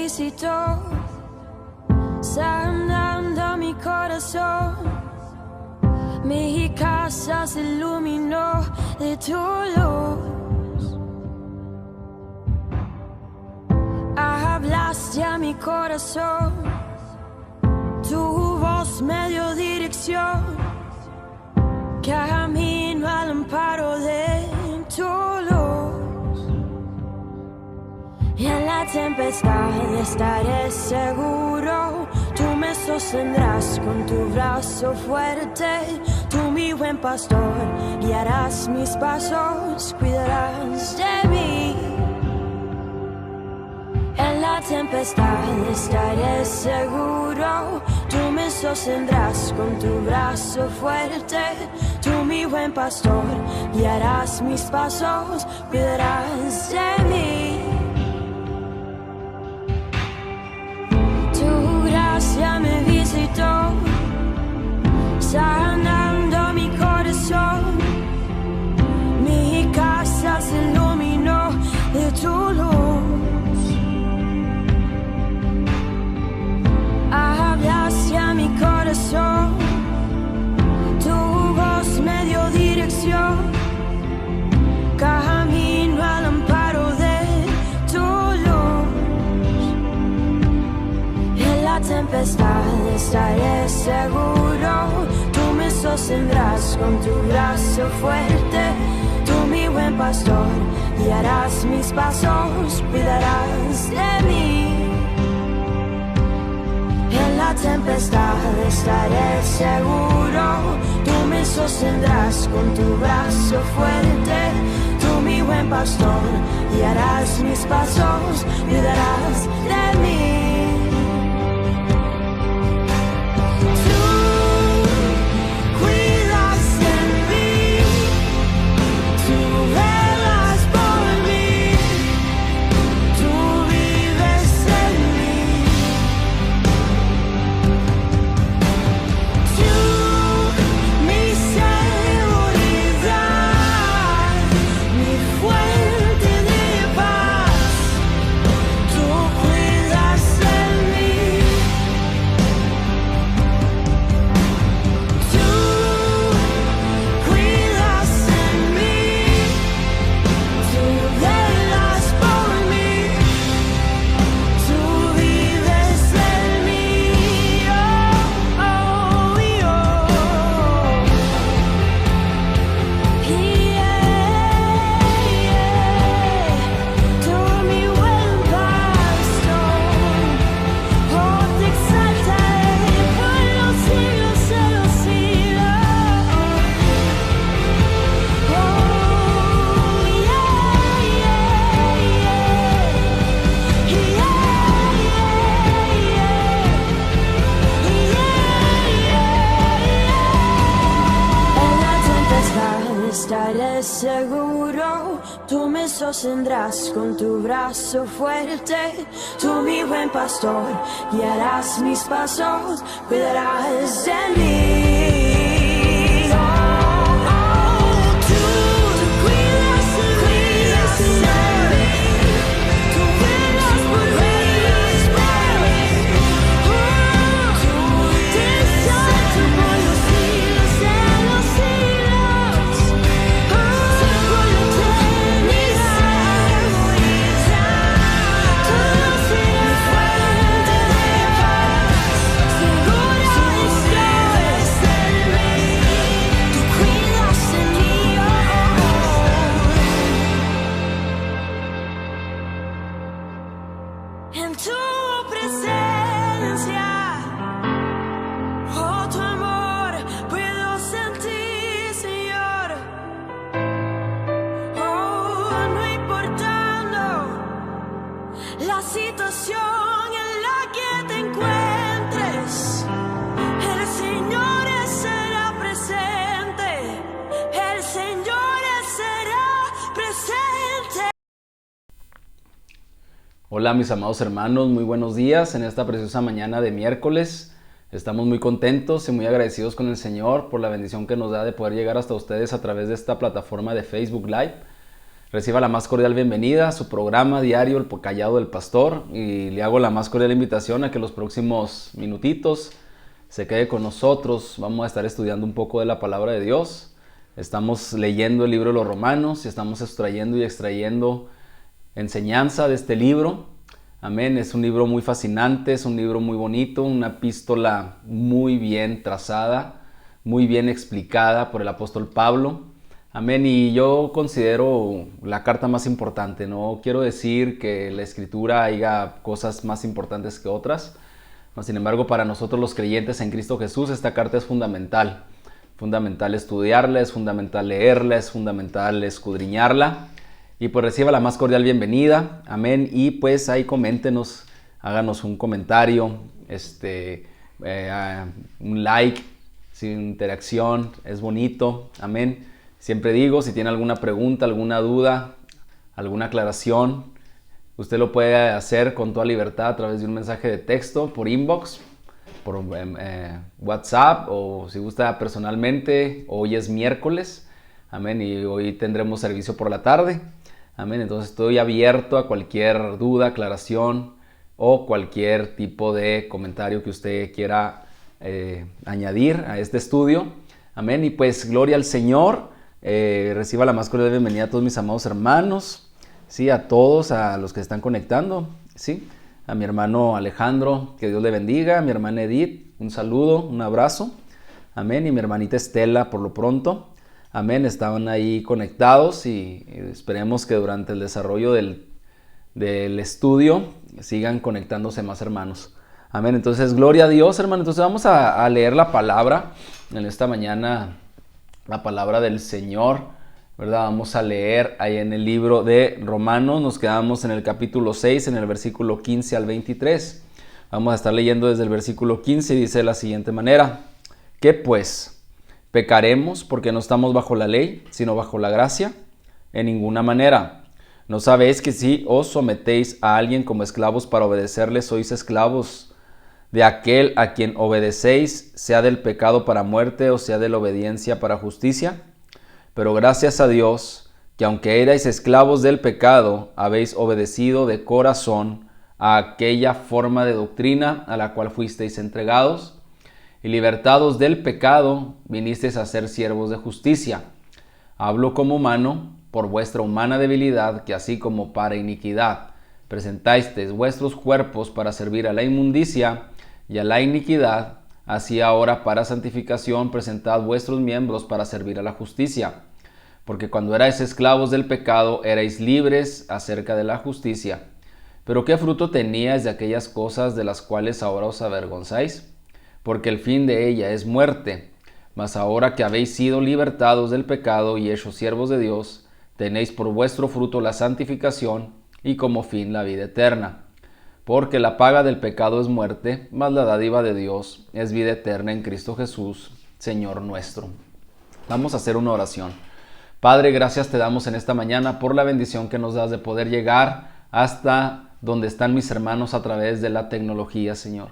visitó, sanando mi corazón. Mi casa se iluminó de tu luz. Hablaste a mi corazón, tu voz me dio dirección. Camino al amparo de tu luz. Y en la tempestad estaré seguro. Tú me sostendrás con tu brazo fuerte. Tú, mi buen pastor, guiarás mis pasos, cuidarás de mí. En la tempestad estaré seguro. Tú me sostendrás con tu brazo fuerte. Tú, mi buen pastor, guiarás mis pasos, cuidarás de mí. Tu gracia me visitó, sanando mi corazón. Mi casa se iluminó de tu luz. Hablaste a mi corazón, tu voz me dio dirección. Camino al amparo de tu luz. En la tempestad estaré seguro. Tú me sostendrás con tu brazo fuerte. Tú, mi buen pastor, guiarás mis pasos, cuidarás de mí. En la tempestad estaré seguro. Tú me sostendrás con tu brazo fuerte. Tú, mi buen pastor, guiarás mis pasos, cuidarás de mí. Estaré seguro, tú me sostendrás con tu brazo fuerte. Tú, mi buen pastor, guiarás mis pasos, cuidarás de mí. En tu presencia, oh, tu amor puedo sentir, Señor. Oh, no importando la situación en la que te encuentres, el Señor será presente, el Señor será presente. Hola mis amados hermanos, muy buenos días en esta preciosa mañana de miércoles. Estamos muy contentos y muy agradecidos con el Señor por la bendición que nos da de poder llegar hasta ustedes a través de esta plataforma de Facebook Live. Reciba la más cordial bienvenida a su programa diario El Callado del Pastor y le hago la más cordial invitación a que los próximos minutitos se quede con nosotros. Vamos a estar estudiando un poco de la palabra de Dios. Estamos leyendo el libro de los Romanos y estamos extrayendo y extrayendo enseñanza de este libro. Amén, es un libro muy fascinante, es un libro muy bonito, una epístola muy bien trazada, muy bien explicada por el apóstol Pablo. Amén, y yo considero la carta más importante. No quiero decir que la escritura haya cosas más importantes que otras. Sin embargo, para nosotros los creyentes en Cristo Jesús, esta carta es fundamental. Fundamental estudiarla, es fundamental leerla, es fundamental escudriñarla. Y pues reciba la más cordial bienvenida, amén, y pues ahí coméntenos, háganos un comentario, un like, sin interacción, es bonito, amén. Siempre digo, si tiene alguna pregunta, alguna duda, alguna aclaración, usted lo puede hacer con toda libertad a través de un mensaje de texto, por inbox, por WhatsApp, o si gusta personalmente. Hoy es miércoles, amén, y hoy tendremos servicio por la tarde. Amén, entonces estoy abierto a cualquier duda, aclaración o cualquier tipo de comentario que usted quiera añadir a este estudio. Amén, y pues gloria al Señor. Reciba la más cordial bienvenida a todos mis amados hermanos, ¿sí? A todos, a los que están conectando, ¿sí? A mi hermano Alejandro, que Dios le bendiga. A mi hermana Edith, un saludo, un abrazo. Amén, y mi hermanita Estela por lo pronto. Amén, estaban ahí conectados y esperemos que durante el desarrollo del estudio sigan conectándose más hermanos. Amén, entonces gloria a Dios, hermano. Entonces vamos a leer la palabra en esta mañana, la palabra del Señor, ¿verdad? Vamos a leer ahí en el libro de Romanos, nos quedamos en el capítulo 6, en el versículo 15 al 23. Vamos a estar leyendo desde el versículo 15 y dice de la siguiente manera: ¿Qué pues? ¿Pecaremos porque no estamos bajo la ley, sino bajo la gracia? En ninguna manera. ¿No sabéis que si os sometéis a alguien como esclavos para obedecerle, sois esclavos de aquel a quien obedecéis, sea del pecado para muerte o sea de la obediencia para justicia? Pero gracias a Dios, que aunque erais esclavos del pecado, habéis obedecido de corazón a aquella forma de doctrina a la cual fuisteis entregados, y libertados del pecado, vinisteis a ser siervos de justicia. Hablo como humano, por vuestra humana debilidad, que así como para iniquidad presentasteis vuestros cuerpos para servir a la inmundicia y a la iniquidad, así ahora para santificación presentad vuestros miembros para servir a la justicia. Porque cuando erais esclavos del pecado, erais libres acerca de la justicia. Pero ¿qué fruto teníais de aquellas cosas de las cuales ahora os avergonzáis? Porque el fin de ella es muerte. Mas ahora que habéis sido libertados del pecado y hechos siervos de Dios, tenéis por vuestro fruto la santificación y como fin la vida eterna. Porque la paga del pecado es muerte, mas la dádiva de Dios es vida eterna en Cristo Jesús, Señor nuestro. Vamos a hacer una oración. Padre, gracias te damos en esta mañana por la bendición que nos das de poder llegar hasta donde están mis hermanos a través de la tecnología, Señor.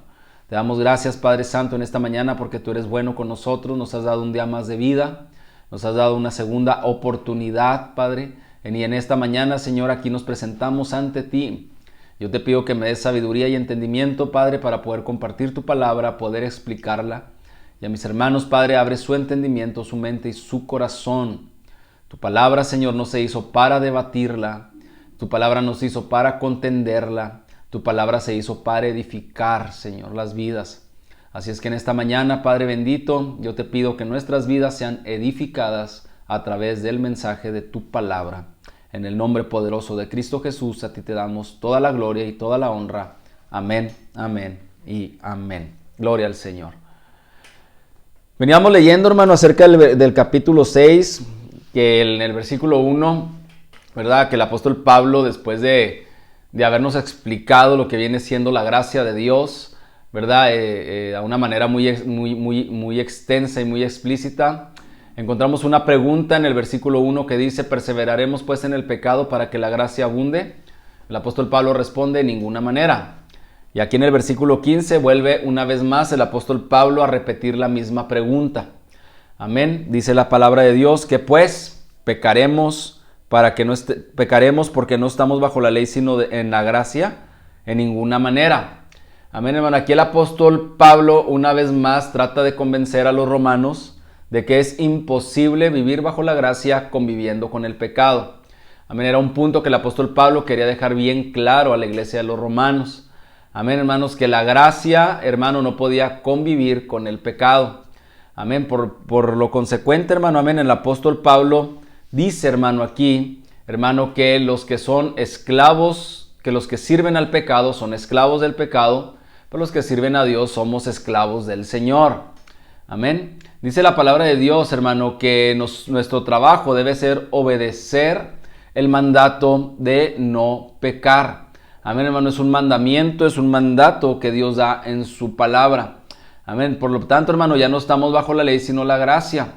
Te damos gracias, Padre Santo, en esta mañana porque tú eres bueno con nosotros, nos has dado un día más de vida, nos has dado una segunda oportunidad, Padre, y en esta mañana, Señor, aquí nos presentamos ante ti. Yo te pido que me des sabiduría y entendimiento, Padre, para poder compartir tu palabra, poder explicarla. Y a mis hermanos, Padre, abre su entendimiento, su mente y su corazón. Tu palabra, Señor, no se hizo para debatirla, tu palabra no se hizo para contenderla. Tu palabra se hizo para edificar, Señor, las vidas. Así es que en esta mañana, Padre bendito, yo te pido que nuestras vidas sean edificadas a través del mensaje de tu palabra. En el nombre poderoso de Cristo Jesús, a ti te damos toda la gloria y toda la honra. Amén, amén y amén. Gloria al Señor. Veníamos leyendo, hermano, acerca del capítulo 6, que en el versículo 1, ¿verdad? Que el apóstol Pablo, después de habernos explicado lo que viene siendo la gracia de Dios, ¿verdad? A una manera muy extensa y muy explícita. Encontramos una pregunta en el versículo 1 que dice: ¿perseveraremos pues en el pecado para que la gracia abunde? El apóstol Pablo responde: en ninguna manera. Y aquí en el versículo 15 vuelve una vez más el apóstol Pablo a repetir la misma pregunta. Amén. Dice la palabra de Dios que pues pecaremos para que no pecaremos porque no estamos bajo la ley, sino en la gracia, en ninguna manera. Amén, hermano. Aquí el apóstol Pablo una vez más trata de convencer a los romanos de que es imposible vivir bajo la gracia conviviendo con el pecado. Amén, era un punto que el apóstol Pablo quería dejar bien claro a la iglesia de los romanos. Amén, hermanos, que la gracia, hermano, no podía convivir con el pecado. Amén, por lo consecuente, hermano, amén, el apóstol Pablo dice, hermano, aquí, hermano, que los que son esclavos, que los que sirven al pecado son esclavos del pecado, pero los que sirven a Dios somos esclavos del Señor. Amén. Dice la palabra de Dios, hermano, que nuestro trabajo debe ser obedecer el mandato de no pecar. Amén, hermano, es un mandamiento, es un mandato que Dios da en su palabra. Amén, por lo tanto, hermano, ya no estamos bajo la ley, sino la gracia.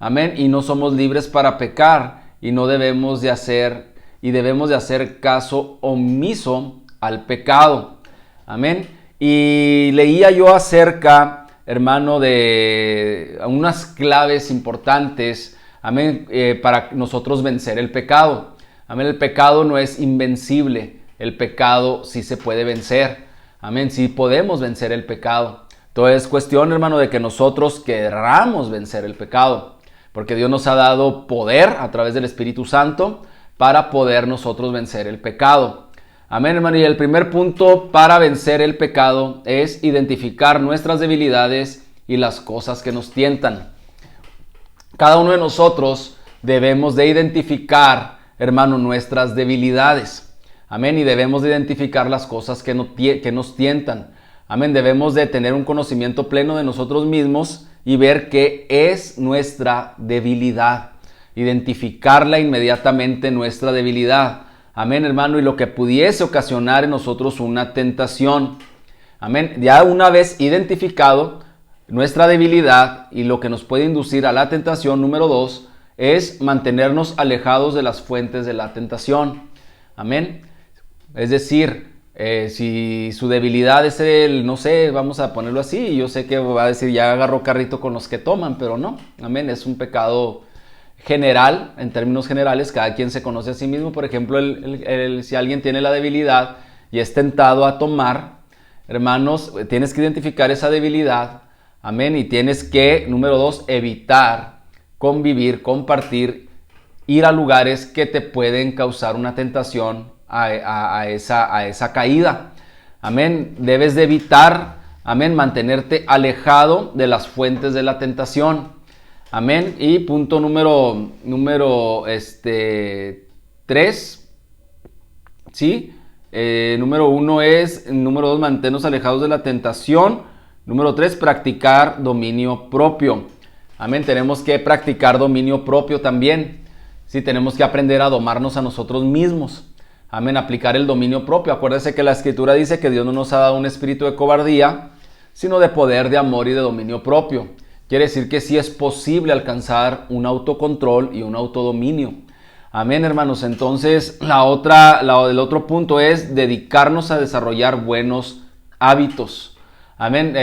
Amén, y no somos libres para pecar y no debemos de hacer caso omiso al pecado. Amén, y leía yo acerca, hermano, de unas claves importantes, amén, para nosotros vencer el pecado. Amén, el pecado no es invencible, el pecado sí se puede vencer. Amén, sí podemos vencer el pecado. Todo es cuestión, hermano, de que nosotros querramos vencer el pecado, porque Dios nos ha dado poder a través del Espíritu Santo para poder nosotros vencer el pecado. Amén, hermano, y el primer punto para vencer el pecado es identificar nuestras debilidades y las cosas que nos tientan. Cada uno de nosotros debemos de identificar, hermano, nuestras debilidades. Amén, y debemos de identificar las cosas que nos tientan. Amén, debemos de tener un conocimiento pleno de nosotros mismos y ver qué es nuestra debilidad. Identificarla inmediatamente, nuestra debilidad. Amén, hermano, y lo que pudiese ocasionar en nosotros una tentación. Amén, ya una vez identificado nuestra debilidad y lo que nos puede inducir a la tentación, número 2, es mantenernos alejados de las fuentes de la tentación. Amén. Es decir, si su debilidad es el, no sé, vamos a ponerlo así, yo sé que va a decir, ya agarró carrito con los que toman, pero no. Amén, es un pecado general, en términos generales, cada quien se conoce a sí mismo. Por ejemplo, si alguien tiene la debilidad y es tentado a tomar, hermanos, tienes que identificar esa debilidad. Amén, y tienes que, número 2, evitar convivir, compartir, ir a lugares que te pueden causar una tentación a esa caída. Amén, debes de evitar, amén, mantenerte alejado de las fuentes de la tentación. Amén, y punto número 3, ¿sí? Número 1 es, número 2, mantenernos alejados de la tentación. Número 3, practicar dominio propio. Amén, tenemos que practicar dominio propio también. Sí, tenemos que aprender a domarnos a nosotros mismos. Amén, aplicar el dominio propio. Acuérdese que la Escritura dice que Dios no nos ha dado un espíritu de cobardía, sino de poder, de amor y de dominio propio. Quiere decir que sí es posible alcanzar un autocontrol y un autodominio. Amén, hermanos. Entonces, el otro punto es dedicarnos a desarrollar buenos hábitos. Amén,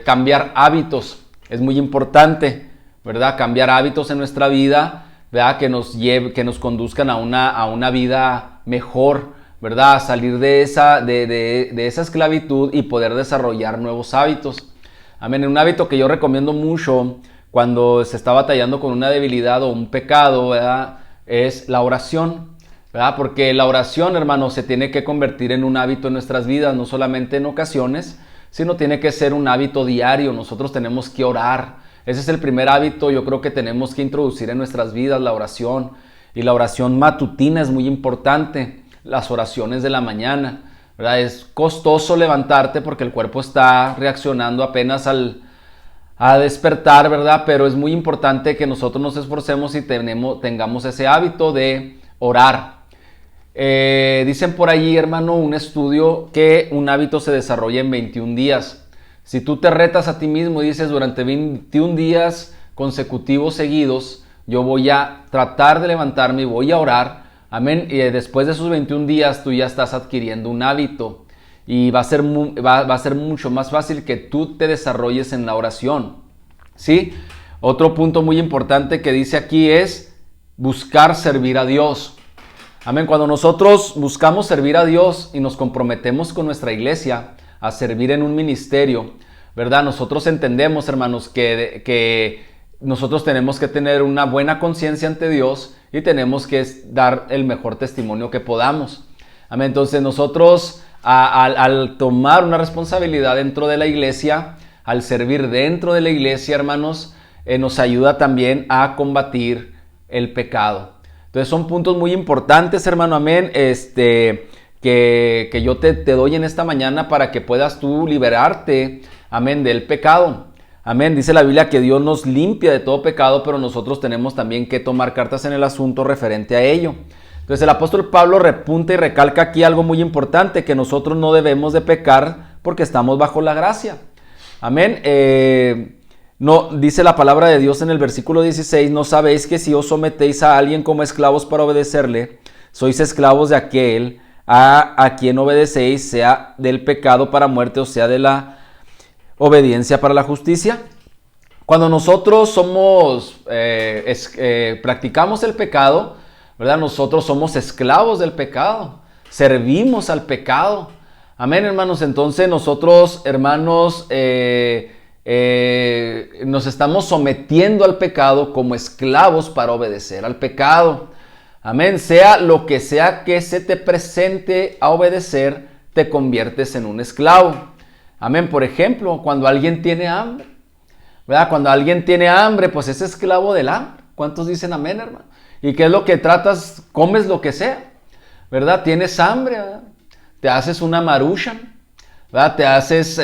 cambiar hábitos es muy importante, ¿verdad? Cambiar hábitos en nuestra vida, ¿verdad? Que nos conduzcan a una vida mejor, ¿verdad? Salir de esa esclavitud y poder desarrollar nuevos hábitos. Amén, un hábito que yo recomiendo mucho cuando se está batallando con una debilidad o un pecado, ¿verdad? Es la oración, ¿verdad? Porque la oración, hermano, se tiene que convertir en un hábito en nuestras vidas, no solamente en ocasiones, sino tiene que ser un hábito diario. Nosotros tenemos que orar. Ese es el primer hábito, yo creo, que tenemos que introducir en nuestras vidas, la oración. Y la oración matutina es muy importante. Las oraciones de la mañana, ¿verdad? Es costoso levantarte porque el cuerpo está reaccionando apenas a despertar, ¿verdad? Pero es muy importante que nosotros nos esforcemos y tengamos ese hábito de orar. Dicen por allí, hermano, un estudio que un hábito se desarrolla en 21 días. Si tú te retas a ti mismo y dices, durante 21 días consecutivos seguidos, yo voy a tratar de levantarme y voy a orar, amén, y después de esos 21 días tú ya estás adquiriendo un hábito y va a ser mucho más fácil que tú te desarrolles en la oración, ¿sí? Otro punto muy importante que dice aquí es buscar servir a Dios. Amén. Cuando nosotros buscamos servir a Dios y nos comprometemos con nuestra iglesia a servir en un ministerio, ¿verdad? Nosotros entendemos, hermanos, que nosotros tenemos que tener una buena conciencia ante Dios y tenemos que dar el mejor testimonio que podamos. Amén. Entonces nosotros al tomar una responsabilidad dentro de la iglesia, al servir dentro de la iglesia, hermanos, nos ayuda también a combatir el pecado. Entonces son puntos muy importantes, hermano, amén, que yo te doy en esta mañana para que puedas tú liberarte, amén, del pecado. Amén, dice la Biblia que Dios nos limpia de todo pecado, pero nosotros tenemos también que tomar cartas en el asunto referente a ello. Entonces el apóstol Pablo repunta y recalca aquí algo muy importante, que nosotros no debemos de pecar porque estamos bajo la gracia. Amén. No, dice la palabra de Dios en el versículo 16, ¿no sabéis que si os sometéis a alguien como esclavos para obedecerle, sois esclavos de aquel a quien obedecéis, sea del pecado para muerte o sea de la obediencia para la justicia? Cuando nosotros practicamos el pecado, ¿verdad? Nosotros somos esclavos del pecado, servimos al pecado. Amén, hermanos. Entonces nosotros, hermanos, nos estamos sometiendo al pecado como esclavos para obedecer al pecado. Amén. Sea lo que sea que se te presente a obedecer, te conviertes en un esclavo. Amén. Por ejemplo, cuando alguien tiene hambre, ¿verdad? Cuando alguien tiene hambre, pues es esclavo del hambre. ¿Cuántos dicen amén, hermano? ¿Y qué es lo que tratas? Comes lo que sea, ¿verdad? Tienes hambre, ¿verdad? Te haces una maruchan, ¿verdad? Te haces,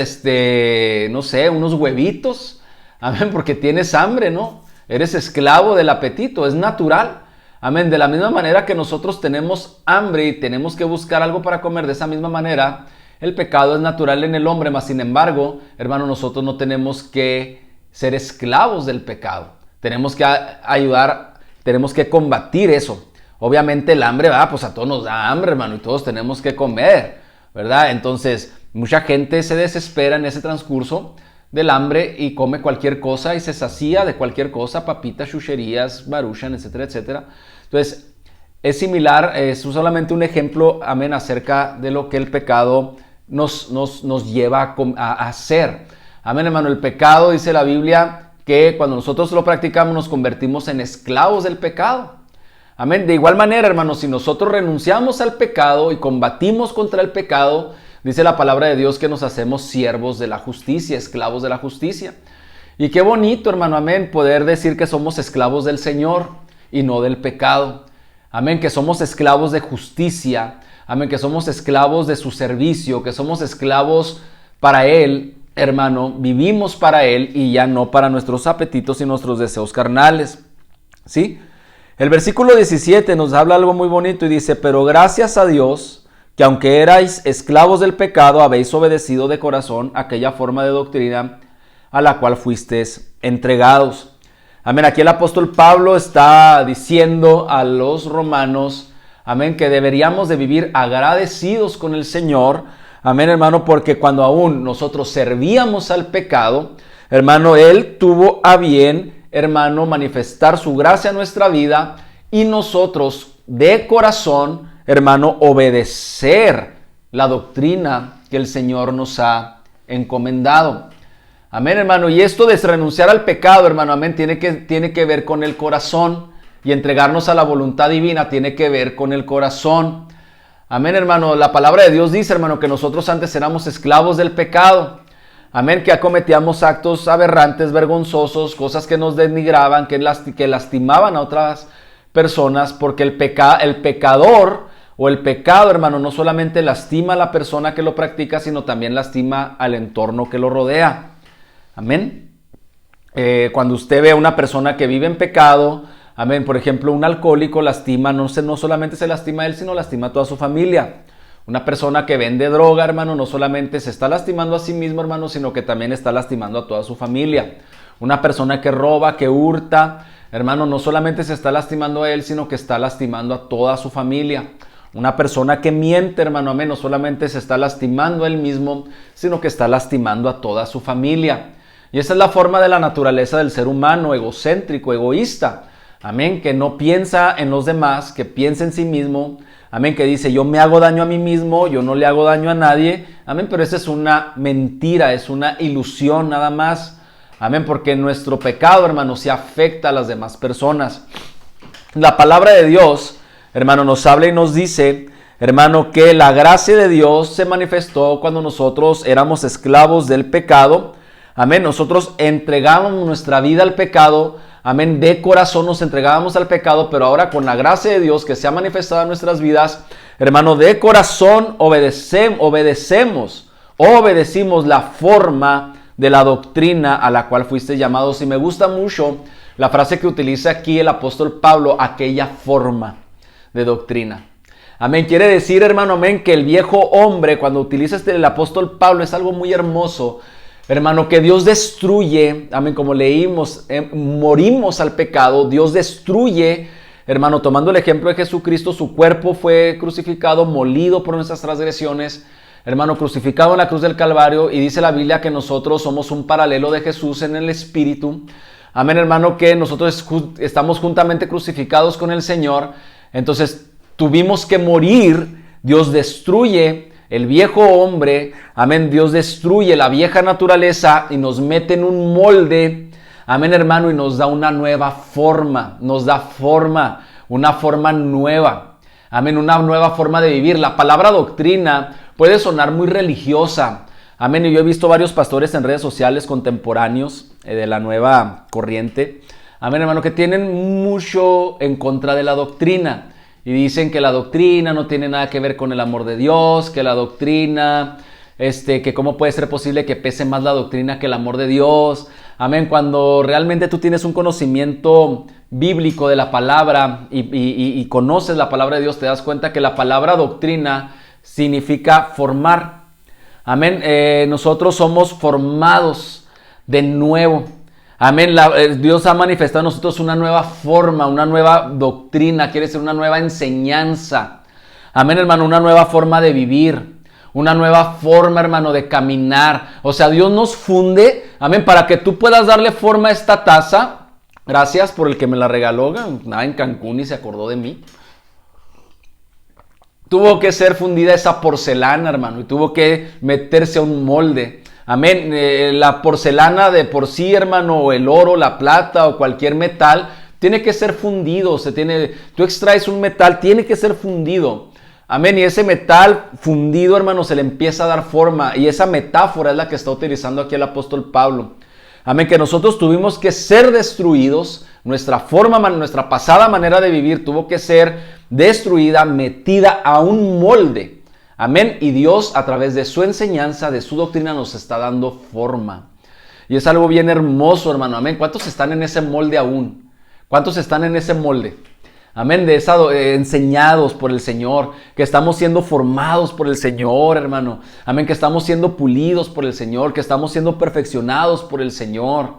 no sé, unos huevitos, amén, porque tienes hambre, ¿no? Eres esclavo del apetito, es natural, amén. De la misma manera que nosotros tenemos hambre y tenemos que buscar algo para comer, de esa misma manera, el pecado es natural en el hombre, mas sin embargo, hermano, nosotros no tenemos que ser esclavos del pecado. Tenemos que ayudar, tenemos que combatir eso. Obviamente el hambre, ¿verdad? Pues a todos nos da hambre, hermano, y todos tenemos que comer, ¿verdad? Entonces, mucha gente se desespera en ese transcurso del hambre y come cualquier cosa y se sacía de cualquier cosa, papitas, chucherías, maruchan, etcétera, etcétera. Entonces, es similar, es solamente un ejemplo, amén, acerca de lo que el pecado nos lleva a hacer. Amén, hermano, el pecado, dice la Biblia, que cuando nosotros lo practicamos nos convertimos en esclavos del pecado. Amén. De igual manera, hermanos, si nosotros renunciamos al pecado y combatimos contra el pecado, dice la palabra de Dios que nos hacemos siervos de la justicia, esclavos de la justicia. Y qué bonito, hermano, amén, poder decir que somos esclavos del Señor y no del pecado. Amén, que somos esclavos de justicia. Amén, que somos esclavos de su servicio, que somos esclavos para Él, hermano, vivimos para Él y ya no para nuestros apetitos y nuestros deseos carnales. ¿Sí? El versículo 17 nos habla algo muy bonito y dice, pero gracias a Dios que aunque erais esclavos del pecado, habéis obedecido de corazón aquella forma de doctrina a la cual fuisteis entregados. Amén. Aquí el apóstol Pablo está diciendo a los romanos, amén, que deberíamos de vivir agradecidos con el Señor. Amén, hermano, porque cuando aún nosotros servíamos al pecado, hermano, Él tuvo a bien, hermano, manifestar su gracia en nuestra vida y nosotros de corazón, hermano, obedecer la doctrina que el Señor nos ha encomendado. Amén, hermano. Y esto de renunciar al pecado, hermano, amén, tiene que ver con el corazón, y entregarnos a la voluntad divina tiene que ver con el corazón. Amén, hermano. La palabra de Dios dice, hermano, que nosotros antes éramos esclavos del pecado. Amén, que cometíamos actos aberrantes, vergonzosos, cosas que nos denigraban, que lastimaban a otras personas, porque el pecador o el pecado, hermano, no solamente lastima a la persona que lo practica, sino también lastima al entorno que lo rodea. Amén. Cuando usted ve a una persona que vive en pecado, amén, por ejemplo, un alcohólico lastima, no solamente se lastima a él, sino lastima a toda su familia. Una persona que vende droga, hermano, no solamente se está lastimando a sí mismo, hermano, sino que también está lastimando a toda su familia. Una persona que roba, que hurta, hermano, no solamente se está lastimando a él, sino que está lastimando a toda su familia. Una persona que miente, hermano, amén, no solamente se está lastimando a él mismo, sino que está lastimando a toda su familia. Y esa es la forma de la naturaleza del ser humano, egocéntrico, egoísta. Amén, que no piensa en los demás, que piensa en sí mismo. Amén, que dice, yo me hago daño a mí mismo, yo no le hago daño a nadie. Amén, pero esa es una mentira, es una ilusión nada más. Amén, porque nuestro pecado, hermano, se afecta a las demás personas. La palabra de Dios, hermano, nos habla y nos dice, hermano, que la gracia de Dios se manifestó cuando nosotros éramos esclavos del pecado. Amén, nosotros entregábamos nuestra vida al pecado. Amén, de corazón nos entregábamos al pecado, pero ahora con la gracia de Dios que se ha manifestado en nuestras vidas, hermano, de corazón obedecimos la forma de la doctrina a la cual fuiste llamados. Y me gusta mucho la frase que utiliza aquí el apóstol Pablo, aquella forma de doctrina. Amén, quiere decir, hermano, amén, que el viejo hombre, cuando utiliza el apóstol Pablo, es algo muy hermoso. Hermano, que Dios destruye, amén, como leímos, morimos al pecado, Dios destruye, hermano, tomando el ejemplo de Jesucristo, su cuerpo fue crucificado, molido por nuestras transgresiones, hermano, crucificado en la cruz del Calvario, y dice la Biblia que nosotros somos un paralelo de Jesús en el Espíritu, amén, hermano, que nosotros estamos juntamente crucificados con el Señor, entonces tuvimos que morir, Dios destruye el viejo hombre, amén, Dios destruye la vieja naturaleza y nos mete en un molde, amén, hermano, y nos da una nueva forma, una forma nueva, amén, una nueva forma de vivir. La palabra doctrina puede sonar muy religiosa, amén, y yo he visto varios pastores en redes sociales contemporáneos de la nueva corriente, amén, hermano, que tienen mucho en contra de la doctrina. Y dicen que la doctrina no tiene nada que ver con el amor de Dios, que la doctrina, que cómo puede ser posible que pese más la doctrina que el amor de Dios. Amén, cuando realmente tú tienes un conocimiento bíblico de la palabra y conoces la palabra de Dios, te das cuenta que la palabra doctrina significa formar. Amén, nosotros somos formados de nuevo. Amén, Dios ha manifestado en nosotros una nueva forma, una nueva doctrina, quiere decir una nueva enseñanza. Amén, hermano, una nueva forma de vivir, una nueva forma, hermano, de caminar. O sea, Dios nos funde, amén, para que tú puedas darle forma a esta taza. Gracias por el que me la regaló, nada en Cancún y se acordó de mí. Tuvo que ser fundida esa porcelana, hermano, y tuvo que meterse a un molde. Amén, la porcelana de por sí, hermano, o el oro, la plata o cualquier metal, tiene que ser fundido, tú extraes un metal, tiene que ser fundido. Amén, y ese metal fundido, hermano, se le empieza a dar forma, y esa metáfora es la que está utilizando aquí el apóstol Pablo. Amén, que nosotros tuvimos que ser destruidos, nuestra pasada manera de vivir tuvo que ser destruida, metida a un molde. Amén, y Dios a través de su enseñanza, de su doctrina nos está dando forma. Y es algo bien hermoso, hermano, amén. ¿Cuántos están en ese molde aún? ¿Cuántos están en ese molde? Amén, enseñados por el Señor, que estamos siendo formados por el Señor, hermano. Amén, que estamos siendo pulidos por el Señor, que estamos siendo perfeccionados por el Señor.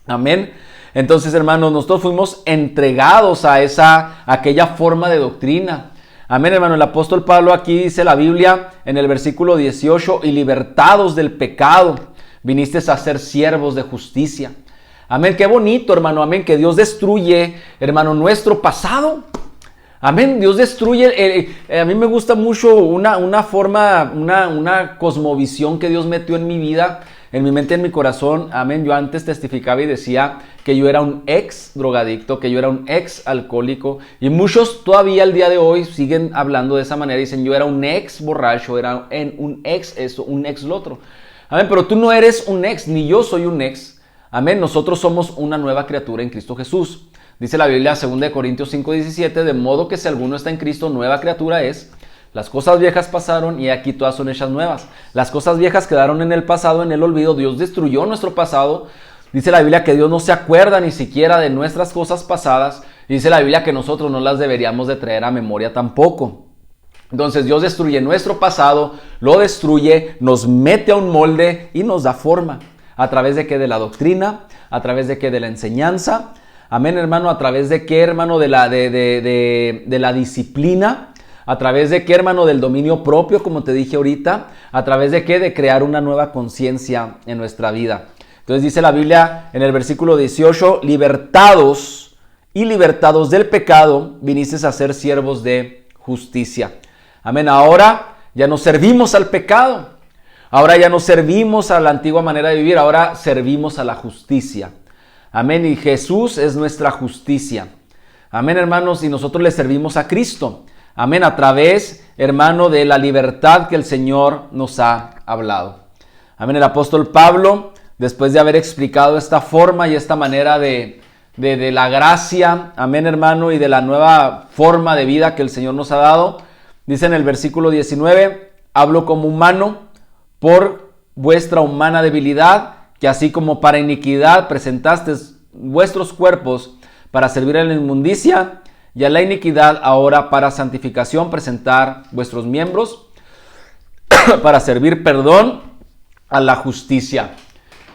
Amén. Entonces, hermanos, nosotros fuimos entregados a aquella forma de doctrina. Amén, hermano, el apóstol Pablo aquí dice la Biblia en el versículo 18, y libertados del pecado, viniste a ser siervos de justicia. Amén, qué bonito, hermano, amén, que Dios destruye, hermano, nuestro pasado. Amén, Dios destruye, a mí me gusta mucho una forma, una cosmovisión que Dios metió en mi vida, en mi mente, en mi corazón. Amén, yo antes testificaba y decía que yo era un ex drogadicto, que yo era un ex alcohólico, y muchos todavía al día de hoy siguen hablando de esa manera, dicen yo era un ex borracho, era un ex eso, un ex lo otro. Amén, pero tú no eres un ex, ni yo soy un ex. Amén, nosotros somos una nueva criatura en Cristo Jesús. Dice la Biblia 2 Corintios 5:17, de modo que si alguno está en Cristo, nueva criatura es. Las cosas viejas pasaron y aquí todas son hechas nuevas. Las cosas viejas quedaron en el pasado, en el olvido. Dios destruyó nuestro pasado. Dice la Biblia que Dios no se acuerda ni siquiera de nuestras cosas pasadas. Dice la Biblia que nosotros no las deberíamos de traer a memoria tampoco. Entonces Dios destruye nuestro pasado, lo destruye, nos mete a un molde y nos da forma. ¿A través de qué? De la doctrina, a través de qué? De la enseñanza. Amén, hermano, a través de qué, hermano, de la disciplina. ¿A través de qué, hermano? Del dominio propio, como te dije ahorita. ¿A través de qué? De crear una nueva conciencia en nuestra vida. Entonces dice la Biblia en el versículo 18, libertados y libertados del pecado, vinisteis a ser siervos de justicia. Amén. Ahora ya no servimos al pecado. Ahora ya no servimos a la antigua manera de vivir. Ahora servimos a la justicia. Amén. Y Jesús es nuestra justicia. Amén, hermanos. Y nosotros le servimos a Cristo. Amén. A través, hermano, de la libertad que el Señor nos ha hablado. Amén. El apóstol Pablo, después de haber explicado esta forma y esta manera de la gracia, amén, hermano, y de la nueva forma de vida que el Señor nos ha dado, dice en el versículo 19, hablo como humano por vuestra humana debilidad, que así como para iniquidad presentasteis vuestros cuerpos para servir a la inmundicia, y a la iniquidad ahora para santificación presentar vuestros miembros para servir perdón a la justicia.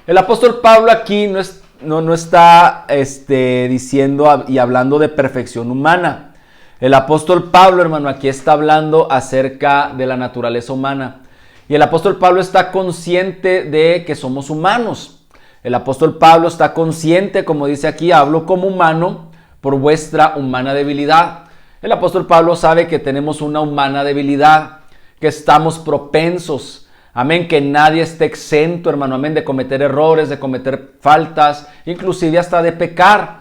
El apóstol Pablo aquí no está diciendo y hablando de perfección humana. El apóstol Pablo, hermano, aquí está hablando acerca de la naturaleza humana. Y el apóstol Pablo está consciente de que somos humanos. El apóstol Pablo está consciente, como dice aquí, hablo como humano por vuestra humana debilidad. El apóstol Pablo sabe que tenemos una humana debilidad, que estamos propensos. Amén, que nadie esté exento, hermano, amén, de cometer errores, de cometer faltas, inclusive hasta de pecar.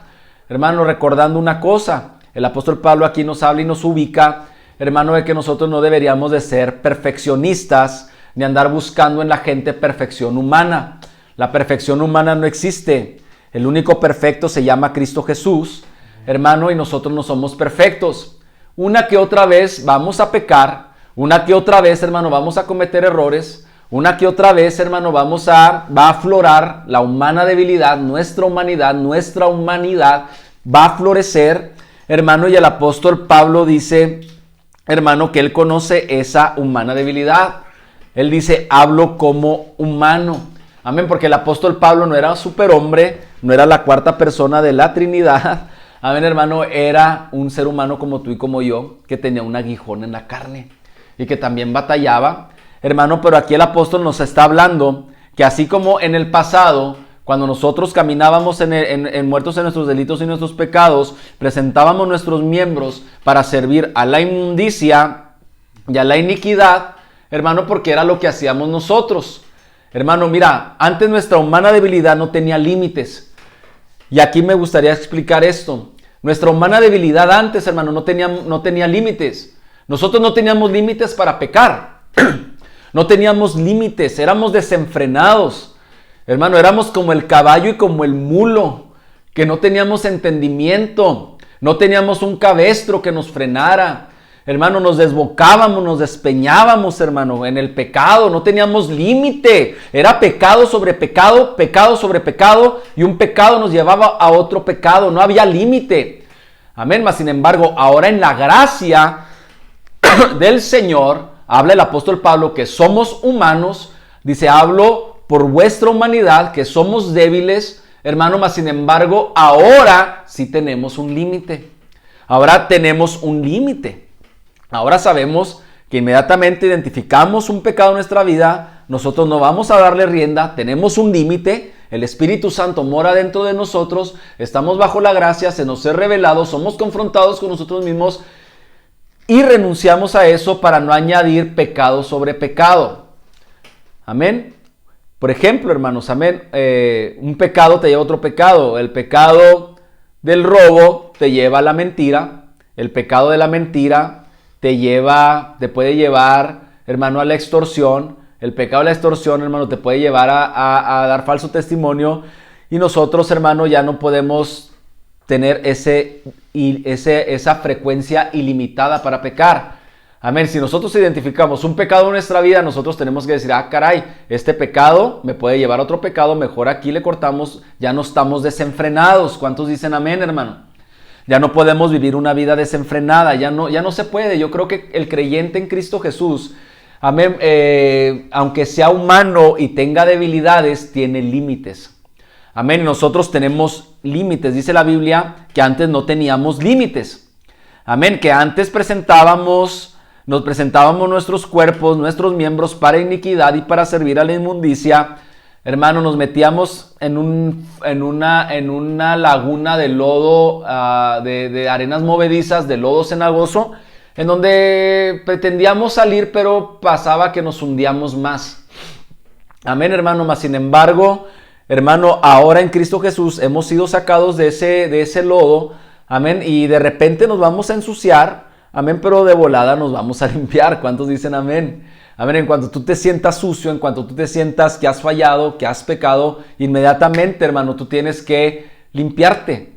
Hermano, recordando una cosa, el apóstol Pablo aquí nos habla y nos ubica, hermano, de que nosotros no deberíamos de ser perfeccionistas, ni andar buscando en la gente perfección humana. La perfección humana no existe. El único perfecto se llama Cristo Jesús, hermano, y nosotros no somos perfectos. Una que otra vez vamos a pecar, una que otra vez, hermano, vamos a cometer errores. Una que otra vez, hermano, va a aflorar la humana debilidad, nuestra humanidad va a florecer, hermano, y el apóstol Pablo dice, hermano, que él conoce esa humana debilidad. Él dice, hablo como humano. Amén, porque el apóstol Pablo no era superhombre, no era la cuarta persona de la Trinidad. Amén, hermano, era un ser humano como tú y como yo, que tenía un aguijón en la carne y que también batallaba. Hermano, pero aquí el apóstol nos está hablando que así como en el pasado, cuando nosotros caminábamos muertos en nuestros delitos y nuestros pecados, presentábamos nuestros miembros para servir a la inmundicia y a la iniquidad, hermano, porque era lo que hacíamos nosotros. Hermano, mira, antes nuestra humana debilidad no tenía límites. Y aquí me gustaría explicar esto. Nuestra humana debilidad antes, hermano, no tenía límites. Nosotros no teníamos límites para pecar. No teníamos límites, éramos desenfrenados. Hermano, éramos como el caballo y como el mulo, que no teníamos entendimiento, no teníamos un cabestro que nos frenara. Hermano, nos desbocábamos, nos despeñábamos, hermano, en el pecado, no teníamos límite. Era pecado sobre pecado, pecado sobre pecado, y un pecado nos llevaba a otro pecado, no había límite. Amén, mas sin embargo, ahora en la gracia del Señor, habla el apóstol Pablo que somos humanos, dice, hablo por vuestra humanidad, que somos débiles, hermano, mas sin embargo, ahora sí tenemos un límite. Ahora tenemos un límite. Ahora sabemos que inmediatamente identificamos un pecado en nuestra vida, nosotros no vamos a darle rienda, tenemos un límite, el Espíritu Santo mora dentro de nosotros, estamos bajo la gracia, se nos es revelado, somos confrontados con nosotros mismos, y renunciamos a eso para no añadir pecado sobre pecado. Amén. Por ejemplo, hermanos, amén. Un pecado te lleva a otro pecado. El pecado del robo te lleva a la mentira. El pecado de la mentira te puede llevar, hermano, a la extorsión. El pecado de la extorsión, hermano, te puede llevar a dar falso testimonio. Y nosotros, hermano, ya no podemos tener esa frecuencia ilimitada para pecar. Amén. Si nosotros identificamos un pecado en nuestra vida, nosotros tenemos que decir, caray, este pecado me puede llevar a otro pecado, mejor aquí le cortamos, ya no estamos desenfrenados. ¿Cuántos dicen amén, hermano? Ya no podemos vivir una vida desenfrenada, ya no se puede. Yo creo que el creyente en Cristo Jesús, amén, aunque sea humano y tenga debilidades, tiene límites. Amén, nosotros tenemos límites. Dice la Biblia que antes no teníamos límites. Amén, que antes nos presentábamos nuestros cuerpos, nuestros miembros para iniquidad y para servir a la inmundicia. hermano, nos metíamos en una laguna de lodo, de arenas movedizas, de lodo cenagoso, en donde pretendíamos salir, pero pasaba que nos hundíamos más. Amén, hermano, mas sin embargo, hermano, ahora en Cristo Jesús hemos sido sacados de ese lodo, amén, y de repente nos vamos a ensuciar, amén, pero de volada nos vamos a limpiar. ¿Cuántos dicen amén? Amén, en cuanto tú te sientas sucio, en cuanto tú te sientas que has fallado, que has pecado, inmediatamente, hermano, tú tienes que limpiarte.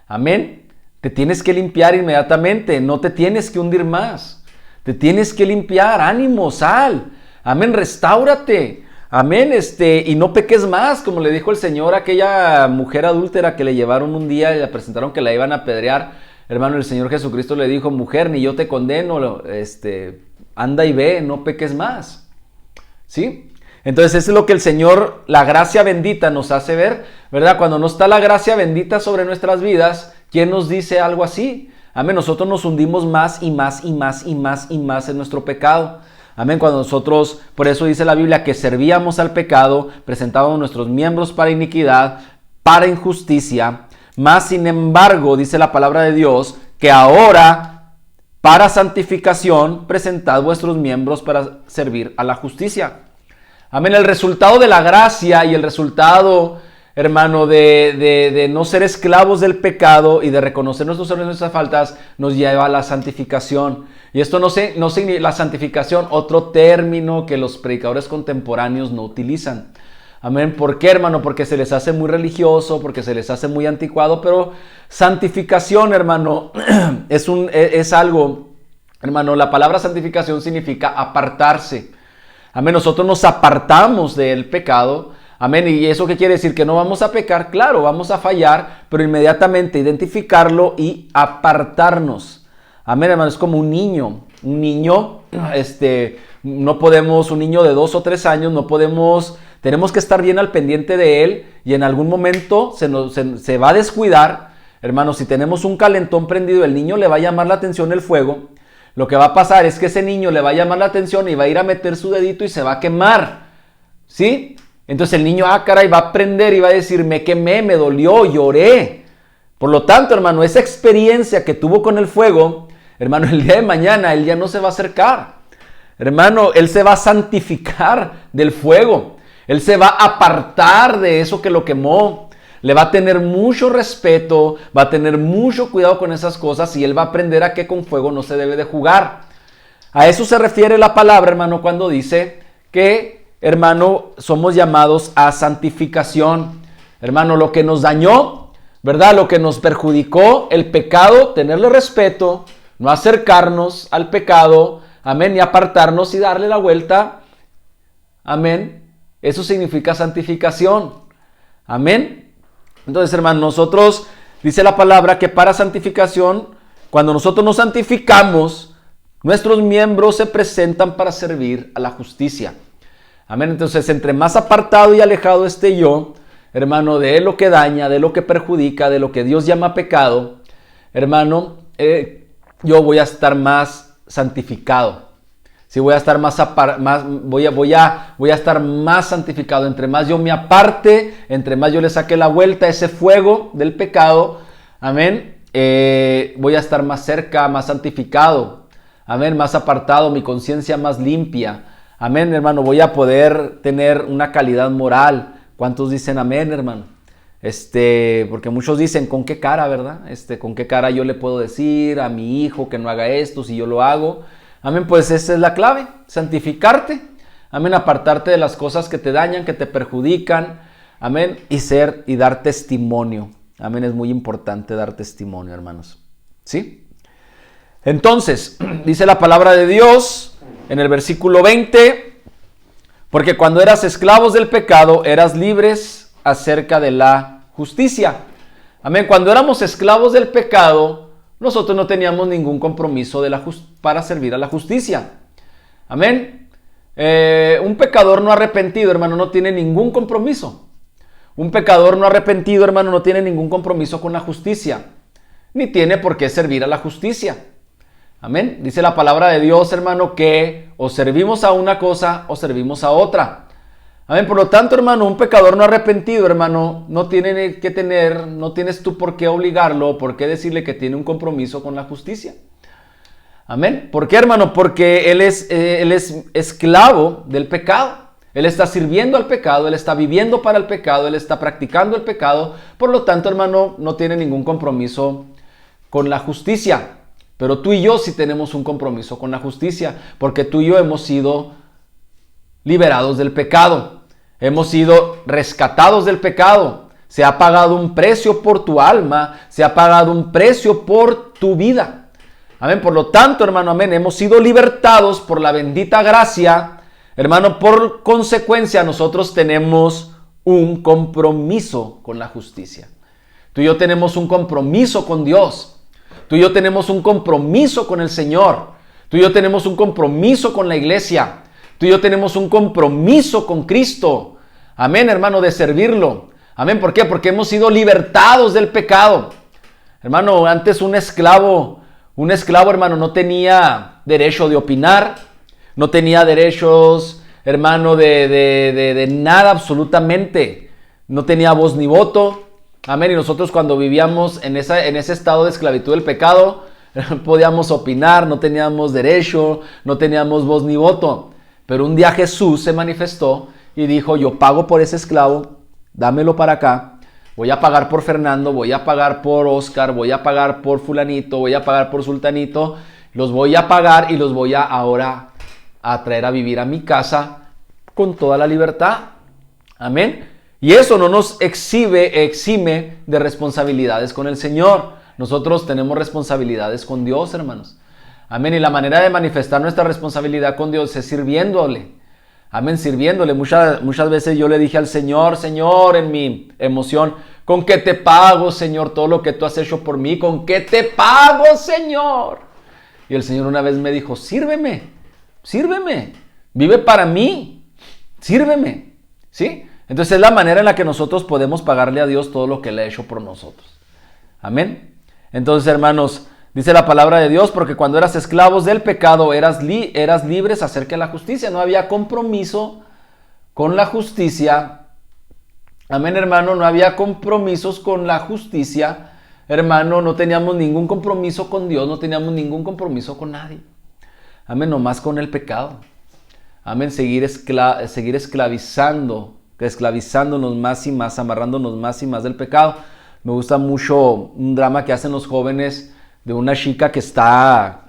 Amén, te tienes que limpiar inmediatamente, no te tienes que hundir más. Te tienes que limpiar, ánimo, sal. Amén, restáurate. Amén, y no peques más, como le dijo el Señor a aquella mujer adúltera que le llevaron un día y le presentaron que la iban a apedrear. Hermano, el Señor Jesucristo le dijo, mujer, ni yo te condeno, anda y ve, no peques más. ¿Sí? Entonces eso es lo que el Señor, la gracia bendita nos hace ver, ¿verdad? Cuando no está la gracia bendita sobre nuestras vidas, ¿quién nos dice algo así? Amén, nosotros nos hundimos más y más y más y más y más en nuestro pecado. Amén, cuando nosotros, por eso dice la Biblia, que servíamos al pecado, presentábamos nuestros miembros para iniquidad, para injusticia, mas sin embargo, dice la palabra de Dios, que ahora, para santificación, presentad vuestros miembros para servir a la justicia. Amén, el resultado de la gracia y el resultado, hermano, de no ser esclavos del pecado y de reconocer nuestros errores y nuestras faltas, nos lleva a la santificación. Y esto no significa la santificación, otro término que los predicadores contemporáneos no utilizan. Amén. ¿Por qué, hermano? Porque se les hace muy religioso, porque se les hace muy anticuado, pero santificación, hermano, es algo, hermano, la palabra santificación significa apartarse. Amén. Nosotros nos apartamos del pecado. Amén. ¿Y eso qué quiere decir? Que no vamos a pecar. Claro, vamos a fallar, pero inmediatamente identificarlo y apartarnos. Amén, hermano, es como un niño. Un niño, no podemos, un niño de 2 o 3 años, no podemos, tenemos que estar bien al pendiente de él y en algún momento se va a descuidar. Hermano, si tenemos un calentón prendido, el niño le va a llamar la atención el fuego. Lo que va a pasar es que ese niño le va a llamar la atención y va a ir a meter su dedito y se va a quemar. ¿Sí? Entonces el niño, caray, va a prender y va a decir, me quemé, me dolió, lloré. Por lo tanto, hermano, esa experiencia que tuvo con el fuego, hermano, el día de mañana él ya no se va a acercar. Hermano, él se va a santificar del fuego. Él se va a apartar de eso que lo quemó. Le va a tener mucho respeto, va a tener mucho cuidado con esas cosas y él va a aprender a que con fuego no se debe de jugar. A eso se refiere la palabra, hermano, cuando dice que, hermano, somos llamados a santificación. Hermano, lo que nos dañó, ¿verdad? Lo que nos perjudicó, el pecado, tenerle respeto, no acercarnos al pecado, amén, y apartarnos y darle la vuelta, amén. Eso significa santificación, amén. Entonces, hermano, nosotros, dice la palabra que para santificación, cuando nosotros nos santificamos, nuestros miembros se presentan para servir a la justicia, amén. Entonces, entre más apartado y alejado esté yo, hermano, de lo que daña, de lo que perjudica, de lo que Dios llama pecado, hermano, yo voy a estar más santificado. Sí, voy a estar voy a estar más santificado. Entre más yo me aparte, entre más yo le saque la vuelta a ese fuego del pecado, amén, voy a estar más cerca, más santificado, amén, más apartado, mi conciencia más limpia, amén, hermano, voy a poder tener una calidad moral. ¿Cuántos dicen amén, hermano? Porque muchos dicen, ¿con qué cara, verdad? ¿Con qué cara yo le puedo decir a mi hijo que no haga esto si yo lo hago? Amén, pues esa es la clave, santificarte. Amén, apartarte de las cosas que te dañan, que te perjudican. Amén, y dar testimonio. Amén, es muy importante dar testimonio, hermanos. ¿Sí? Entonces, dice la palabra de Dios en el versículo 20, porque cuando eras esclavos del pecado, eras libres acerca de la justicia. Amén. Cuando éramos esclavos del pecado, nosotros no teníamos ningún compromiso para servir a la justicia. Amén. Un pecador no arrepentido, hermano, no tiene ningún compromiso. Un pecador no arrepentido, hermano, no tiene ningún compromiso con la justicia, ni tiene por qué servir a la justicia. Amén. Dice la palabra de Dios, hermano, que o servimos a una cosa o servimos a otra. Amén. Por lo tanto, hermano, un pecador no arrepentido, hermano, no tienes tú por qué obligarlo, por qué decirle que tiene un compromiso con la justicia. Amén. ¿Por qué, hermano? Porque él es esclavo del pecado. Él está sirviendo al pecado, él está viviendo para el pecado, él está practicando el pecado. Por lo tanto, hermano, no tiene ningún compromiso con la justicia. Pero tú y yo sí tenemos un compromiso con la justicia, porque tú y yo hemos sido liberados del pecado. Hemos sido rescatados del pecado. Se ha pagado un precio por tu alma, se ha pagado un precio por tu vida. Amén. Por lo tanto, hermano, amén, hemos sido libertados por la bendita gracia. Hermano, por consecuencia, nosotros tenemos un compromiso con la justicia. Tú y yo tenemos un compromiso con Dios. Tú y yo tenemos un compromiso con el Señor. Tú y yo tenemos un compromiso con la iglesia. Tú y yo tenemos un compromiso con Cristo. Amén, hermano, de servirlo. Amén, ¿por qué? Porque hemos sido libertados del pecado. Hermano, antes un esclavo, hermano, no tenía derecho de opinar, no tenía derechos, hermano, de nada absolutamente. No tenía voz ni voto. Amén, y nosotros cuando vivíamos en ese estado de esclavitud del pecado, podíamos opinar, no teníamos derecho, no teníamos voz ni voto. Pero un día Jesús se manifestó y dijo, yo pago por ese esclavo, dámelo para acá. Voy a pagar por Fernando, voy a pagar por Oscar, voy a pagar por fulanito, voy a pagar por sultanito. Los voy a pagar y los voy a ahora a traer a vivir a mi casa con toda la libertad. Amén. Y eso no nos exime de responsabilidades con el Señor. Nosotros tenemos responsabilidades con Dios, hermanos. Amén. Y la manera de manifestar nuestra responsabilidad con Dios es sirviéndole. Amén, sirviéndole. Muchas veces yo le dije al Señor, Señor, en mi emoción, ¿con qué te pago, Señor, todo lo que tú has hecho por mí? ¿Con qué te pago, Señor? Y el Señor una vez me dijo, sírveme, vive para mí, sírveme. ¿Sí? Entonces es la manera en la que nosotros podemos pagarle a Dios todo lo que Él ha hecho por nosotros. Amén. Entonces, hermanos, dice la palabra de Dios, porque cuando eras esclavos del pecado, eras libres acerca de la justicia. No había compromiso con la justicia. Amén, hermano, no había compromisos con la justicia. Hermano, no teníamos ningún compromiso con Dios, no teníamos ningún compromiso con nadie. Amén, nomás con el pecado. Amén, seguir esclavizándonos más y más, amarrándonos más y más del pecado. Me gusta mucho un drama que hacen los jóvenes de una chica que está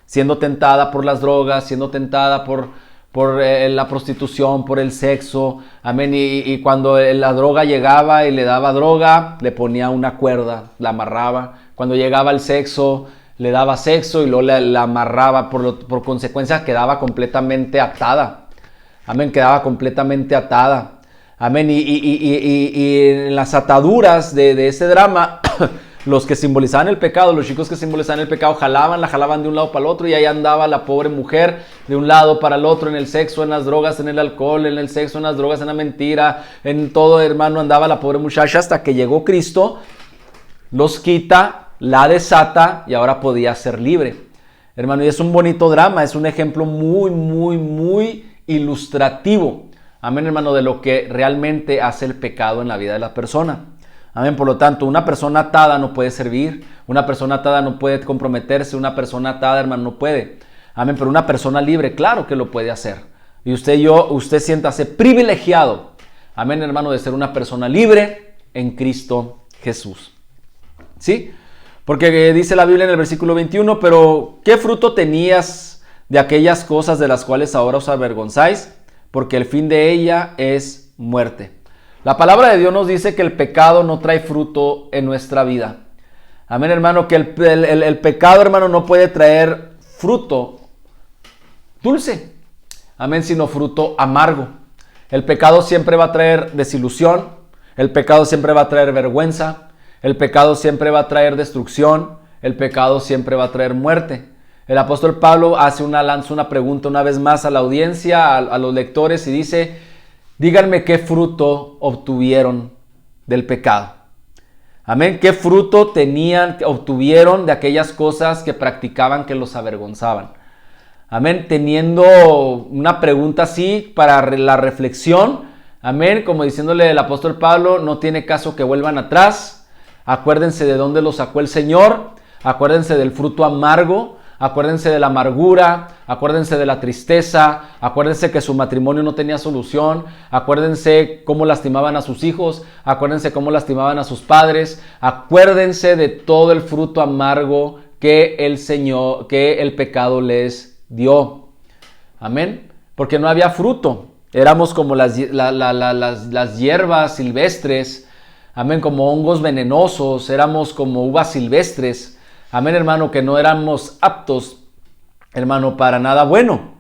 siendo tentada por las drogas, siendo tentada por la prostitución, por el sexo. Amén. Y cuando la droga llegaba y le daba droga, le ponía una cuerda, la amarraba. Cuando llegaba el sexo, le daba sexo y luego la amarraba. Por consecuencia, quedaba completamente atada. Amén. Quedaba completamente atada. Amén. Y en las ataduras de ese drama, los que simbolizaban el pecado, los chicos que simbolizaban el pecado, la jalaban de un lado para el otro y ahí andaba la pobre mujer de un lado para el otro, en el sexo, en las drogas, en el alcohol, en el sexo, en las drogas, en la mentira, en todo, hermano, andaba la pobre muchacha hasta que llegó Cristo, los quita, la desata y ahora podía ser libre. Hermano, y es un bonito drama, es un ejemplo muy, muy, muy ilustrativo. Amén, hermano, de lo que realmente hace el pecado en la vida de la persona. Amén, por lo tanto, una persona atada no puede servir, una persona atada no puede comprometerse, una persona atada, hermano, no puede. Amén, pero una persona libre, claro que lo puede hacer. Y usted siéntase privilegiado, amén, hermano, de ser una persona libre en Cristo Jesús. ¿Sí? Porque dice la Biblia en el versículo 21, pero ¿qué fruto tenías de aquellas cosas de las cuales ahora os avergonzáis? Porque el fin de ella es muerte. La palabra de Dios nos dice que el pecado no trae fruto en nuestra vida. Amén, hermano, que el pecado, hermano, no puede traer fruto dulce. Amén, sino fruto amargo. El pecado siempre va a traer desilusión. El pecado siempre va a traer vergüenza. El pecado siempre va a traer destrucción. El pecado siempre va a traer muerte. El apóstol Pablo lanza una pregunta una vez más a la audiencia, a los lectores, y dice, díganme qué fruto obtuvieron del pecado. Amén, qué fruto obtuvieron de aquellas cosas que practicaban que los avergonzaban. Amén, teniendo una pregunta así para la reflexión. Amén, como diciéndole el apóstol Pablo, no tiene caso que vuelvan atrás. Acuérdense de dónde los sacó el Señor. Acuérdense del fruto amargo. Acuérdense de la amargura, acuérdense de la tristeza, acuérdense que su matrimonio no tenía solución, acuérdense cómo lastimaban a sus hijos, acuérdense cómo lastimaban a sus padres, acuérdense de todo el fruto amargo que el pecado les dio. Amén. Porque no había fruto. Éramos como las hierbas silvestres. Amén. Como hongos venenosos. Éramos como uvas silvestres. Amén, hermano, que no éramos aptos, hermano, para nada bueno.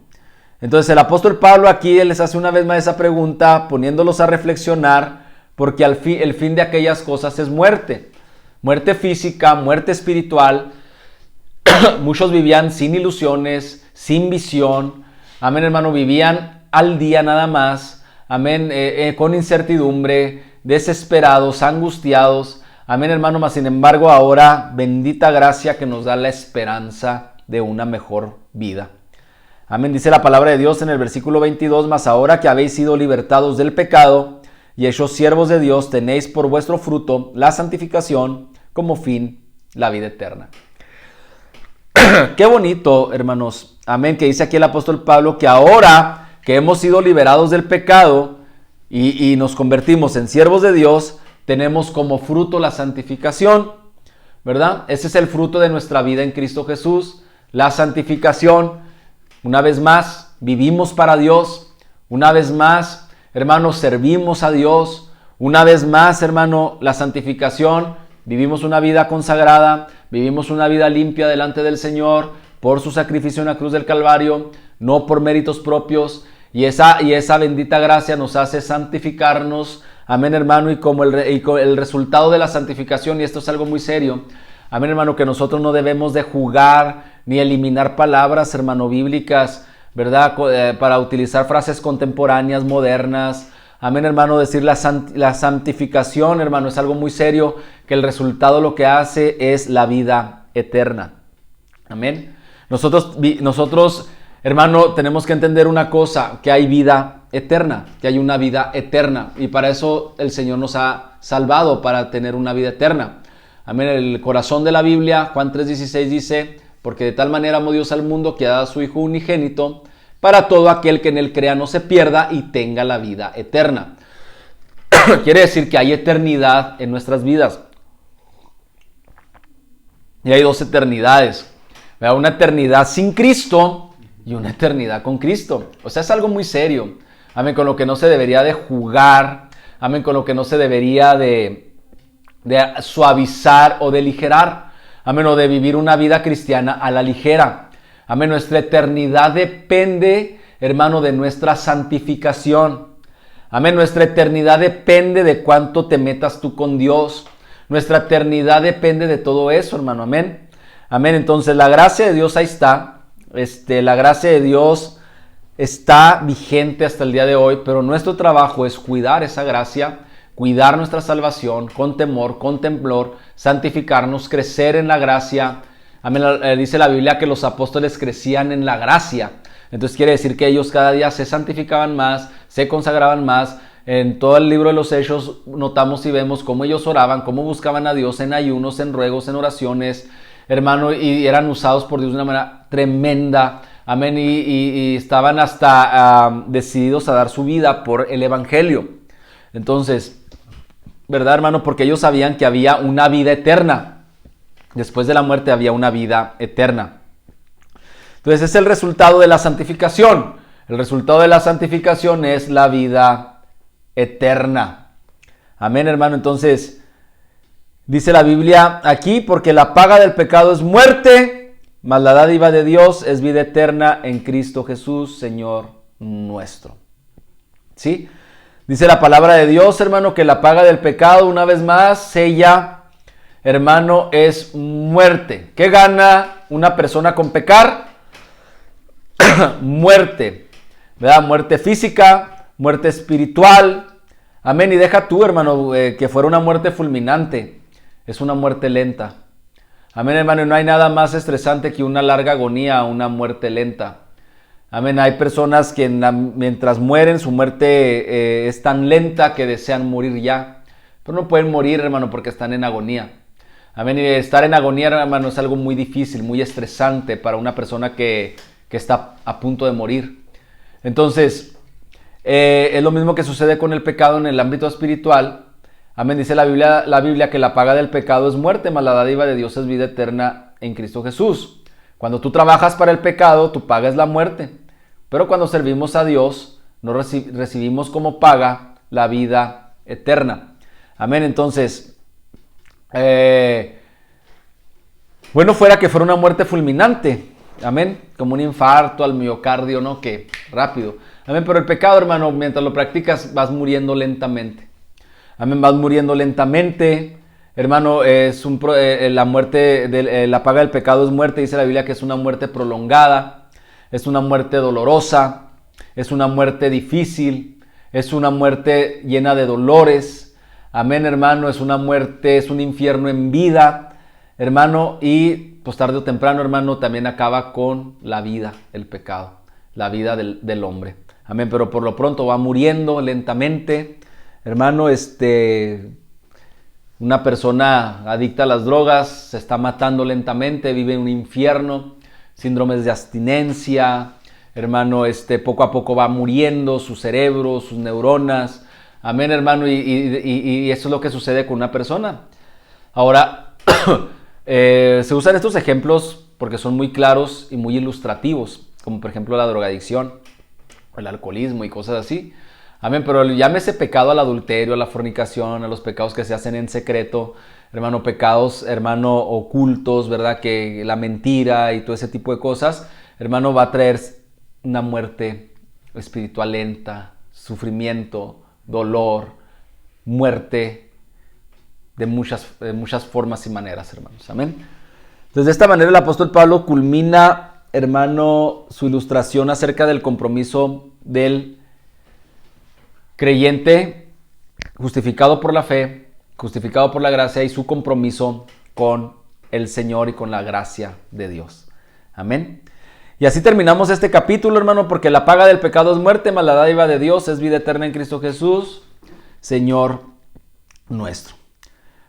Entonces el apóstol Pablo aquí les hace una vez más esa pregunta, poniéndolos a reflexionar, porque el fin de aquellas cosas es muerte. Muerte física, muerte espiritual. Muchos vivían sin ilusiones, sin visión. Amén, hermano, vivían al día nada más. Amén, con incertidumbre, desesperados, angustiados. Amén, hermano, mas sin embargo ahora bendita gracia que nos da la esperanza de una mejor vida. Amén, dice la palabra de Dios en el versículo 22, mas ahora que habéis sido libertados del pecado y hechos siervos de Dios, tenéis por vuestro fruto la santificación, como fin la vida eterna. Qué bonito, hermanos. Amén, que dice aquí el apóstol Pablo que ahora que hemos sido liberados del pecado y nos convertimos en siervos de Dios, tenemos como fruto la santificación, ¿verdad? Ese es el fruto de nuestra vida en Cristo Jesús, la santificación. Una vez más, vivimos para Dios. Una vez más, hermanos, servimos a Dios. Una vez más, hermano, la santificación. Vivimos una vida consagrada, vivimos una vida limpia delante del Señor por su sacrificio en la cruz del Calvario, no por méritos propios. Y esa bendita gracia nos hace santificarnos. Amén, hermano, y como el resultado de la santificación, y esto es algo muy serio, amén, hermano, que nosotros no debemos de jugar ni eliminar palabras, hermano, bíblicas, ¿verdad? Para utilizar frases contemporáneas, modernas. Amén, hermano, decir la santificación, hermano, es algo muy serio, que el resultado lo que hace es la vida eterna. Amén. Nosotros, hermano, tenemos que entender una cosa, que hay vida eterna, que hay una vida eterna, y para eso el Señor nos ha salvado, para tener una vida eterna. Amén. El corazón de la Biblia, Juan 3:16 dice, porque de tal manera amó Dios al mundo que ha dado a su Hijo unigénito, para todo aquel que en él crea no se pierda y tenga la vida eterna. Quiere decir que hay eternidad en nuestras vidas. Y hay dos eternidades. Una eternidad sin Cristo y una eternidad con Cristo. O sea, es algo muy serio. Amén, con lo que no se debería de jugar. Amén, con lo que no se debería de suavizar o de aligerar. Amén, o de vivir una vida cristiana a la ligera. Amén, nuestra eternidad depende, hermano, de nuestra santificación. Amén, nuestra eternidad depende de cuánto te metas tú con Dios. Nuestra eternidad depende de todo eso, hermano. Amén. Amén, entonces la gracia de Dios ahí está. La gracia de Dios está vigente hasta el día de hoy, pero nuestro trabajo es cuidar esa gracia, cuidar nuestra salvación con temor, con temblor, santificarnos, crecer en la gracia. Amén. Dice la Biblia que los apóstoles crecían en la gracia. Entonces quiere decir que ellos cada día se santificaban más, se consagraban más. En todo el libro de los Hechos notamos y vemos cómo ellos oraban, cómo buscaban a Dios en ayunos, en ruegos, en oraciones, hermano, y eran usados por Dios de una manera tremenda. Amén. Y estaban hasta decididos a dar su vida por el Evangelio. Entonces, ¿verdad, hermano? Porque ellos sabían que había una vida eterna. Después de la muerte había una vida eterna. Entonces es el resultado de la santificación. El resultado de la santificación es la vida eterna. Amén, hermano. Entonces, dice la Biblia aquí, porque la paga del pecado es muerte, mas la dádiva de Dios es vida eterna en Cristo Jesús, Señor nuestro. ¿Sí? Dice la palabra de Dios, hermano, que la paga del pecado, una vez más, sella, hermano, es muerte. ¿Qué gana una persona con pecar? Muerte, ¿verdad? Muerte física, muerte espiritual. Amén. Y deja tú, hermano, que fuera una muerte fulminante. Es una muerte lenta. Amén, hermano. Y no hay nada más estresante que una larga agonía, una muerte lenta. Amén. Hay personas que mientras mueren, su muerte es tan lenta que desean morir ya. Pero no pueden morir, hermano, porque están en agonía. Amén. Y estar en agonía, hermano, es algo muy difícil, muy estresante para una persona que está a punto de morir. Entonces, es lo mismo que sucede con el pecado en el ámbito espiritual. Amén. Dice la Biblia que la paga del pecado es muerte, mas la dádiva de Dios es vida eterna en Cristo Jesús. Cuando tú trabajas para el pecado, tu paga es la muerte. Pero cuando servimos a Dios, nos recibimos como paga la vida eterna. Amén. Entonces, bueno fuera que fuera una muerte fulminante. Amén. Como un infarto al miocardio, ¿no? Que rápido. Amén. Pero el pecado, hermano, mientras lo practicas, vas muriendo lentamente. Amén. Vas muriendo lentamente. Hermano, la muerte, la paga del pecado es muerte. Dice la Biblia que es una muerte prolongada. Es una muerte dolorosa, es una muerte difícil, es una muerte llena de dolores. Amén, hermano, es una muerte, es un infierno en vida, hermano, y pues tarde o temprano, hermano, también acaba con la vida, el pecado, la vida del hombre. Amén, pero por lo pronto va muriendo lentamente, hermano, una persona adicta a las drogas se está matando lentamente, vive en un infierno. Síndromes de abstinencia, hermano, poco a poco va muriendo su cerebro, sus neuronas. Amén, hermano, y eso es lo que sucede con una persona. Ahora, se usan estos ejemplos porque son muy claros y muy ilustrativos, como por ejemplo la drogadicción, el alcoholismo y cosas así. Amén, pero llámese pecado al adulterio, a la fornicación, a los pecados que se hacen en secreto, hermano, pecados, hermano, ocultos, ¿verdad? Que la mentira y todo ese tipo de cosas, hermano, va a traer una muerte espiritual lenta, sufrimiento, dolor, muerte de muchas formas y maneras, hermanos. Amén. Entonces, de esta manera el apóstol Pablo culmina, hermano, su ilustración acerca del compromiso del creyente justificado por la fe, justificado por la gracia y su compromiso con el Señor y con la gracia de Dios. Amén. Y así terminamos este capítulo, hermano, porque la paga del pecado es muerte, mas la dádiva de Dios es vida eterna en Cristo Jesús, Señor nuestro.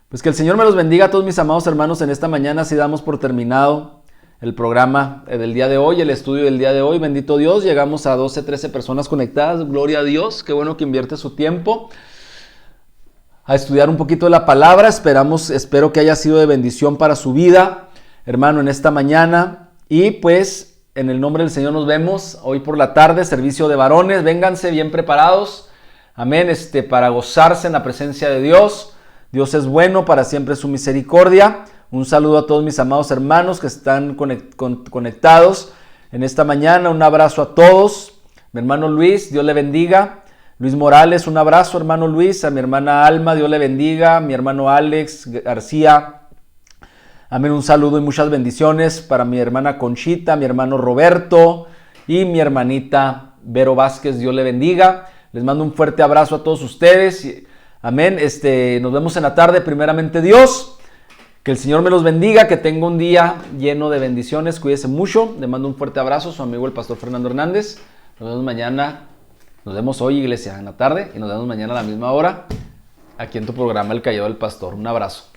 Pues que el Señor me los bendiga a todos mis amados hermanos en esta mañana. Así damos por terminado el programa del día de hoy, el estudio del día de hoy. Bendito Dios, llegamos a 12, 13 personas conectadas. Gloria a Dios, qué bueno que invierte su tiempo a estudiar un poquito de la palabra. Espero que haya sido de bendición para su vida, hermano, en esta mañana. Y pues, en el nombre del Señor nos vemos hoy por la tarde, servicio de varones. Vénganse bien preparados, amén, para gozarse en la presencia de Dios. Dios es bueno, para siempre su misericordia. Un saludo a todos mis amados hermanos que están conectados en esta mañana. Un abrazo a todos. Mi hermano Luis, Dios le bendiga. Luis Morales, un abrazo, hermano Luis. A mi hermana Alma, Dios le bendiga. Mi hermano Alex García. Amén, un saludo y muchas bendiciones para mi hermana Conchita, mi hermano Roberto y mi hermanita Vero Vázquez. Dios le bendiga. Les mando un fuerte abrazo a todos ustedes. Amén. Nos vemos en la tarde, primeramente Dios. Que el Señor me los bendiga, que tenga un día lleno de bendiciones. Cuídese mucho. Le mando un fuerte abrazo a su amigo el pastor Fernando Hernández. Nos vemos mañana. Nos vemos hoy, iglesia, en la tarde. Y nos vemos mañana a la misma hora aquí en tu programa El Callado del Pastor. Un abrazo.